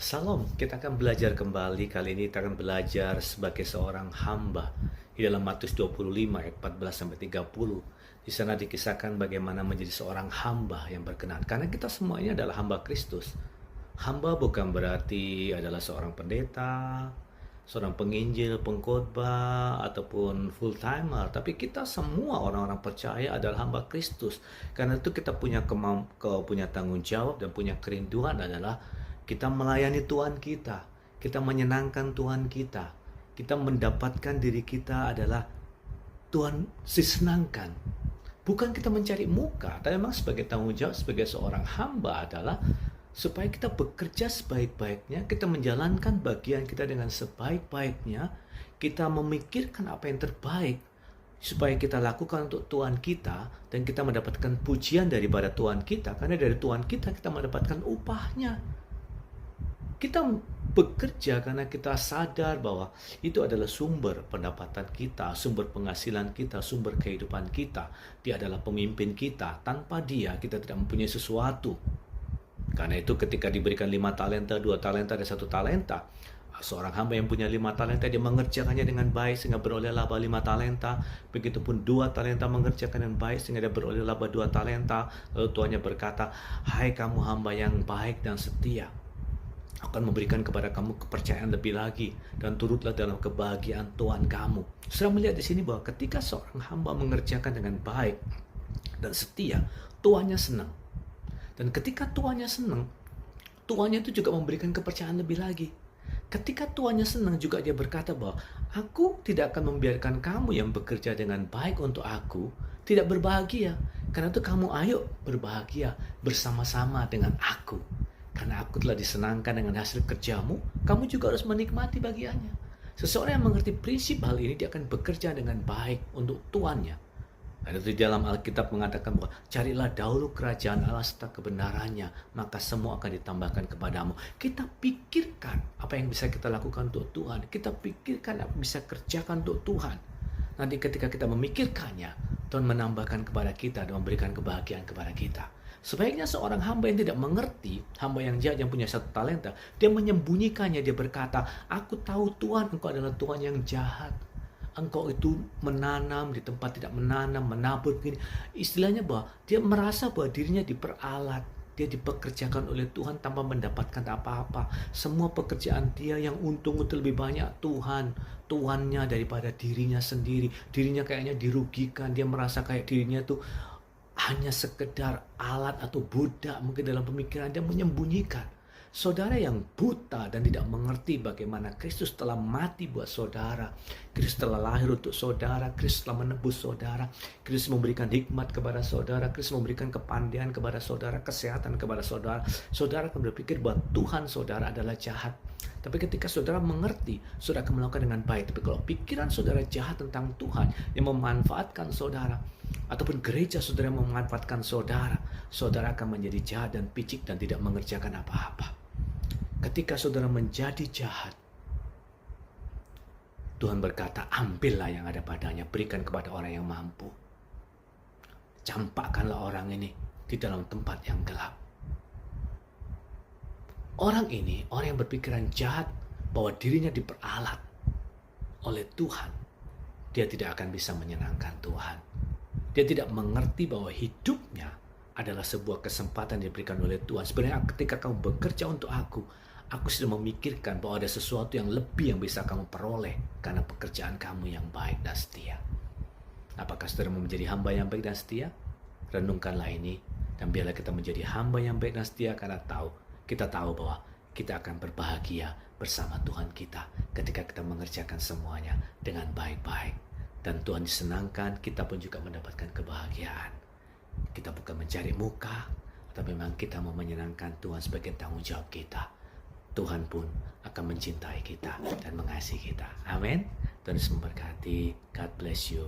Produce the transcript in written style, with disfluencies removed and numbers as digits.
Salam, kita akan belajar kembali. Kali ini kita akan belajar sebagai seorang hamba. Di dalam Matius 25 ayat 14 sampai 30. Di sana dikisahkan bagaimana menjadi seorang hamba yang berkenan. Karena kita semua ini adalah hamba Kristus. Hamba bukan berarti adalah seorang pendeta, seorang penginjil, pengkhotbah, ataupun full timer. Tapi kita semua orang-orang percaya adalah hamba Kristus. Karena itu kita punya tanggung jawab dan punya kerinduan adalah kita melayani Tuhan kita, kita menyenangkan Tuhan kita, kita mendapatkan diri kita adalah Tuhan disenangkan. Bukan kita mencari muka, tapi memang sebagai tanggung jawab sebagai seorang hamba adalah supaya kita bekerja sebaik-baiknya, kita menjalankan bagian kita dengan sebaik-baiknya, kita memikirkan apa yang terbaik supaya kita lakukan untuk Tuhan kita dan kita mendapatkan pujian daripada Tuhan kita, karena dari Tuhan kita mendapatkan upahnya. Kita bekerja karena kita sadar bahwa itu adalah sumber pendapatan kita, sumber penghasilan kita, sumber kehidupan kita. Dia adalah pemimpin kita. Tanpa dia, kita tidak mempunyai sesuatu. Karena itu ketika diberikan 5 talenta, 2 talenta, dan 1 talenta, seorang hamba yang punya 5 talenta, dia mengerjakannya dengan baik sehingga beroleh laba 5 talenta. Begitupun 2 talenta mengerjakan dengan baik sehingga dia beroleh laba 2 talenta. Lalu tuannya berkata, "Hai kamu hamba yang baik dan setia, akan memberikan kepada kamu kepercayaan lebih lagi dan turutlah dalam kebahagiaan Tuhan kamu." Sudah melihat di sini bahwa ketika seorang hamba mengerjakan dengan baik dan setia, tuannya senang. Dan ketika tuannya senang, tuannya itu juga memberikan kepercayaan lebih lagi. Ketika tuannya senang juga dia berkata bahwa aku tidak akan membiarkan kamu yang bekerja dengan baik untuk aku tidak berbahagia. Karena itu kamu ayo berbahagia bersama-sama dengan aku. Karena aku telah disenangkan dengan hasil kerjamu, kamu juga harus menikmati bagiannya. Seseorang yang mengerti prinsip hal ini, dia akan bekerja dengan baik untuk tuannya. Karena itu di dalam Alkitab mengatakan bahwa carilah dahulu kerajaan Allah serta kebenarannya, maka semua akan ditambahkan kepadamu. Kita pikirkan apa yang bisa kita lakukan untuk Tuhan. Kita pikirkan apa yang bisa kerjakan untuk Tuhan. Nanti ketika kita memikirkannya, Tuhan menambahkan kepada kita dan memberikan kebahagiaan kepada kita. Sebaiknya seorang hamba yang tidak mengerti, hamba yang jahat yang punya 1 talenta, dia menyembunyikannya, dia berkata, "Aku tahu Tuhan, Engkau adalah Tuhan yang jahat. Engkau itu menanam di tempat tidak menanam, menabur begini." Istilahnya bahwa dia merasa bahwa dirinya diperalat, dia dipekerjakan oleh Tuhan tanpa mendapatkan apa-apa. Semua pekerjaan dia yang untung itu lebih banyak Tuhannya daripada dirinya sendiri. Dirinya kayaknya dirugikan, dia merasa kayak dirinya tuh hanya sekedar alat atau budak mungkin dalam pemikiran, dia menyembunyikan. Saudara yang buta dan tidak mengerti bagaimana Kristus telah mati buat saudara, Kristus telah lahir untuk saudara, Kristus telah menebus saudara, Kristus memberikan hikmat kepada saudara, Kristus memberikan kepandaian kepada saudara, kesehatan kepada saudara. Saudara akan berpikir bahwa Tuhan saudara adalah jahat. Tapi ketika saudara mengerti, saudara akan melakukan dengan baik. Tapi kalau pikiran saudara jahat tentang Tuhan yang memanfaatkan saudara, ataupun gereja saudara yang memanfaatkan saudara, saudara akan menjadi jahat dan picik dan tidak mengerjakan apa-apa. Ketika saudara menjadi jahat, Tuhan berkata, "Ambillah yang ada padanya, berikan kepada orang yang mampu. Campakkanlah orang ini di dalam tempat yang gelap." Orang ini, orang yang berpikiran jahat bahwa dirinya diperalat oleh Tuhan, dia tidak akan bisa menyenangkan Tuhan. Dia tidak mengerti bahwa hidupnya adalah sebuah kesempatan yang diberikan oleh Tuhan. Sebenarnya ketika kamu bekerja untuk aku sudah memikirkan bahwa ada sesuatu yang lebih yang bisa kamu peroleh karena pekerjaan kamu yang baik dan setia. Apakah saudara mau menjadi hamba yang baik dan setia? Renungkanlah ini dan biarlah kita menjadi hamba yang baik dan setia karena kita tahu bahwa kita akan berbahagia bersama Tuhan kita ketika kita mengerjakan semuanya dengan baik-baik. Dan Tuhan disenangkan, kita pun juga mendapatkan kebahagiaan. Kita bukan mencari muka, tapi memang kita mau menyenangkan Tuhan sebagai tanggung jawab kita. Tuhan pun akan mencintai kita dan mengasihi kita. Amin. Tuhan Yesus memberkati. God bless you.